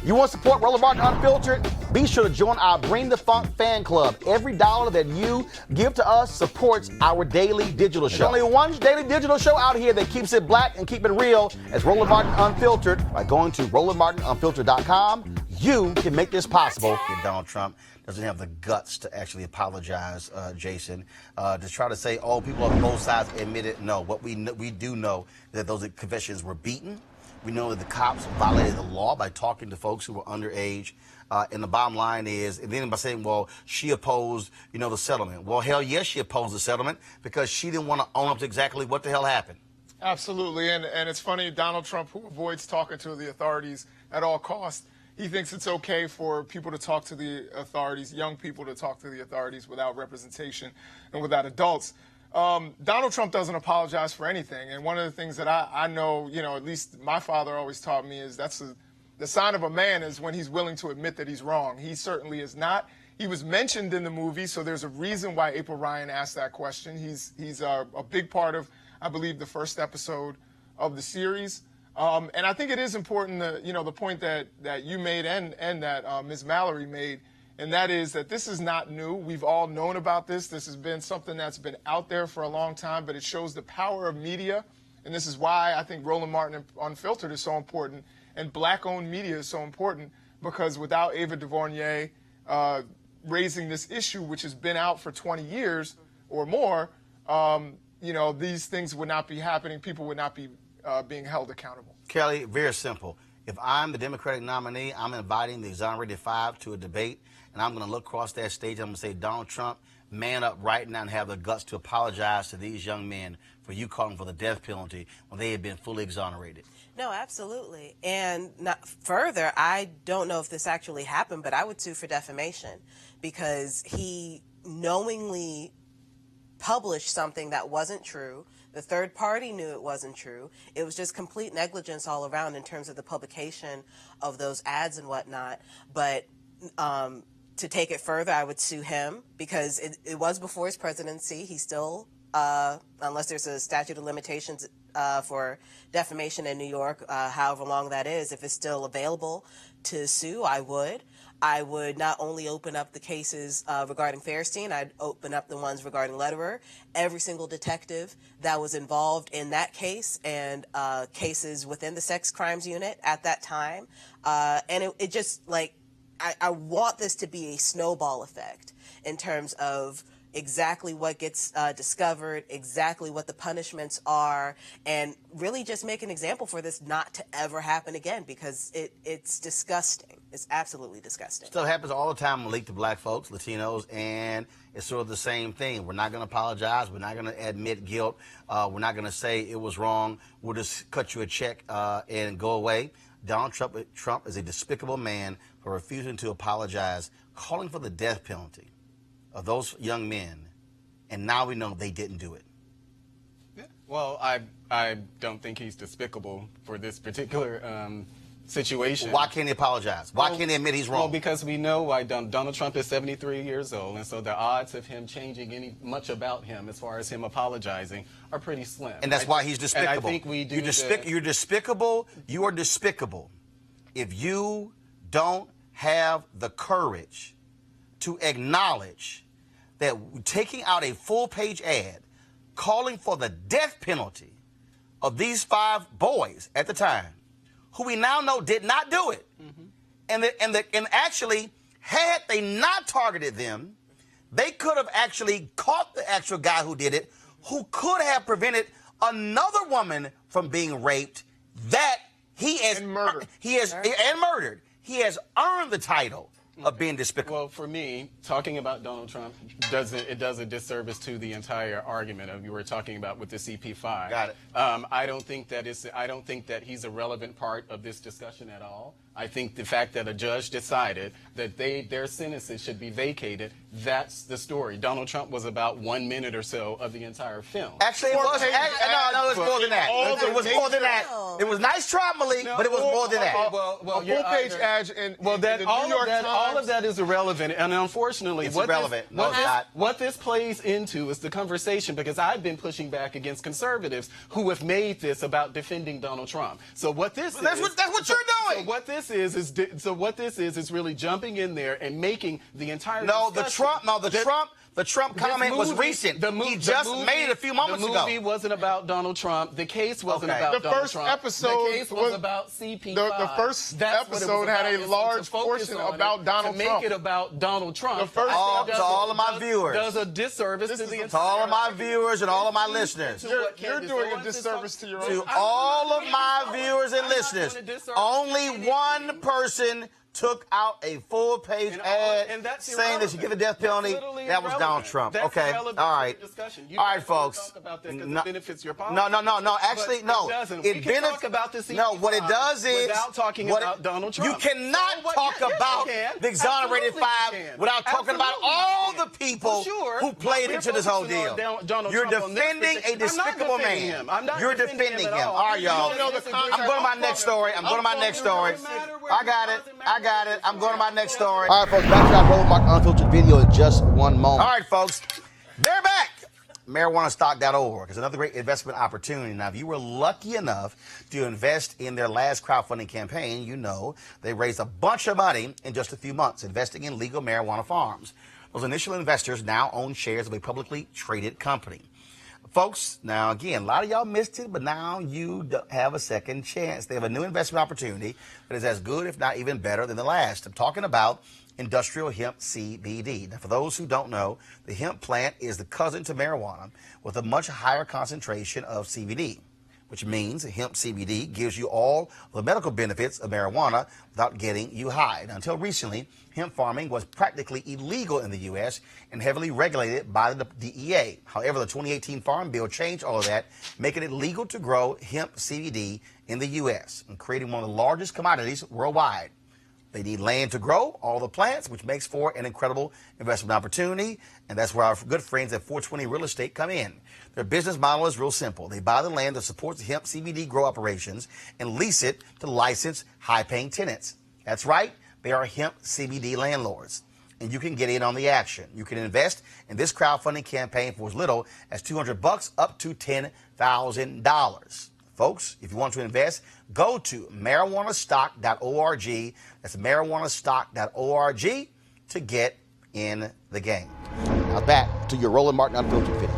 You want to support Roland Martin Unfiltered? Be sure to join our Bring the Funk fan club. Every dollar that you give to us supports our daily digital show. There's only one daily digital show out here that keeps it black and keep it real as Roland Martin Unfiltered. By going to RolandMartinUnfiltered.com, you can make this possible. Donald Trump doesn't have the guts to actually apologize, Jason. To try to say, oh, people on both sides admitted, no. What we do know that those confessions were beaten. We know that the cops violated the law by talking to folks who were underage. And the bottom line is, and then by saying, well, she opposed, the settlement. Well, hell yes, she opposed the settlement because she didn't want to own up to exactly what the hell happened. Absolutely. And it's funny, Donald Trump, who avoids talking to the authorities at all costs, he thinks it's okay for people to talk to the authorities, young people to talk to the authorities without representation and without adults. Donald Trump doesn't apologize for anything. And one of the things that I know, at least my father always taught me is the sign of a man is when he's willing to admit that he's wrong. He certainly is not. He was mentioned in the movie, so there's a reason why April Ryan asked that question. He's a big part of, I believe, the first episode of the series. And I think it is important, the point that you made and that Ms. Mallory made, and that is that this is not new. We've all known about this. This has been something that's been out there for a long time, but it shows the power of media. And this is why I think Roland Martin Unfiltered is so important, and black-owned media is so important, because without Ava DuVernay raising this issue, which has been out for 20 years or more, these things would not be happening. People would not be being held accountable. Kelly, very simple. If I'm the Democratic nominee, I'm inviting the exonerated five to a debate, and I'm going to look across that stage. I'm going to say, Donald Trump, man up right now and have the guts to apologize to these young men for you calling for the death penalty when they had been fully exonerated. No, absolutely. And further, I don't know if this actually happened, but I would sue for defamation because he knowingly published something that wasn't true. The third party knew it wasn't true. It was just complete negligence all around in terms of the publication of those ads and whatnot. But to take it further, I would sue him because it was before his presidency. He still, unless there's a statute of limitations for defamation in New York, however long that is, if it's still available to sue, I would. I would not only open up the cases regarding Fairstein, I'd open up the ones regarding Lederer. Every single detective that was involved in that case and cases within the sex crimes unit at that time. And it just, I want this to be a snowball effect in terms of exactly what gets discovered, exactly what the punishments are, and really just make an example for this not to ever happen again, because it's disgusting. It's absolutely disgusting. Still happens all the time, Malik, to black folks, Latinos, and it's sort of the same thing. We're not going to apologize. We're not going to admit guilt. We're not going to say it was wrong. We'll just cut you a check and go away. Donald Trump is a despicable man for refusing to apologize, calling for the death penalty of those young men, and now we know they didn't do it. Yeah. Well, I don't think he's despicable for this particular situation. Why can't he apologize? Why can't he admit he's wrong? Well, because we know why Donald Trump is 73 years old, and so the odds of him changing much about him as far as him apologizing are pretty slim. And that's why he's despicable. And I think we do. You're despicable. You are despicable if you don't have the courage to acknowledge that taking out a full-page ad calling for the death penalty of these 5 boys at the time, who we now know did not do it, and actually, had they not targeted them, they could have actually caught the actual guy who did it, who could have prevented another woman from being raped. That he has murdered. He has earned the title of being despicable. Well, for me, talking about Donald Trump does a disservice to the entire argument of you were talking about with the CP5. Got it. I don't think that he's a relevant part of this discussion at all. I think the fact that a judge decided that their sentences should be vacated, that's the story. Donald Trump was about 1 minute or so of the entire film. Actually, it was. No, it was more than that. It was more than that. It was nice try, Malik, but it was more than that. A full-page ad in the New York Times. All of that is irrelevant, and unfortunately, it's irrelevant. What this plays into is the conversation, because I've been pushing back against conservatives who have made this about defending Donald Trump. So what this that's what you're doing. So what this what this is really jumping in there and making the entire The Trump comment was recent. He just made it a few moments ago. The movie wasn't about Donald Trump. The case wasn't about The Donald first Trump. episode the case was about CP5. The first episode had a large portion about Donald Trump. To make it about Donald Trump. The first to all of my viewers. Does a disservice to the To all of my viewers and all of my listeners. You're doing a disservice to your own. To all of my viewers and listeners, only one person took out a full-page ad saying they should give the death penalty. That was Donald Trump. Okay, all right. All right, folks. No, benefits your policy. No. Actually, no. It benefits. No, what it does is without talking about Donald Trump. You cannot talk about the exonerated five without talking about all the people who played into this whole deal. You're defending a despicable man. You're defending him. All right, y'all. I'm going to my next story. I got it. I'm going to my next story. All right, folks, back to that Roland Martin Unfiltered video in just one moment. All right, folks, they're back. MarijuanaStock.org is another great investment opportunity. Now, if you were lucky enough to invest in their last crowdfunding campaign, you know they raised a bunch of money in just a few months investing in legal marijuana farms. Those initial investors now own shares of a publicly traded company. Folks, now again, a lot of y'all missed it, but now you have a second chance. They have a new investment opportunity that is as good, if not even better, than the last. I'm talking about industrial hemp CBD. Now, for those who don't know, the hemp plant is the cousin to marijuana with a much higher concentration of CBD, which means hemp CBD gives you all the medical benefits of marijuana without getting you high. Now, until recently, hemp farming was practically illegal in the U.S. and heavily regulated by the DEA. However, the 2018 Farm Bill changed all of that, making it legal to grow hemp CBD in the U.S. and creating one of the largest commodities worldwide. They need land to grow all the plants, which makes for an incredible investment opportunity. And that's where our good friends at 420 Real Estate come in. Their business model is real simple. They buy the land that supports the hemp CBD grow operations and lease it to licensed, high-paying tenants. That's right. They are hemp CBD landlords. And you can get in on the action. You can invest in this crowdfunding campaign for as little as $200 up to $10,000. Folks, if you want to invest, go to marijuanastock.org. That's marijuanastock.org to get in the game. Now back to your Roland Martin Unfiltered video.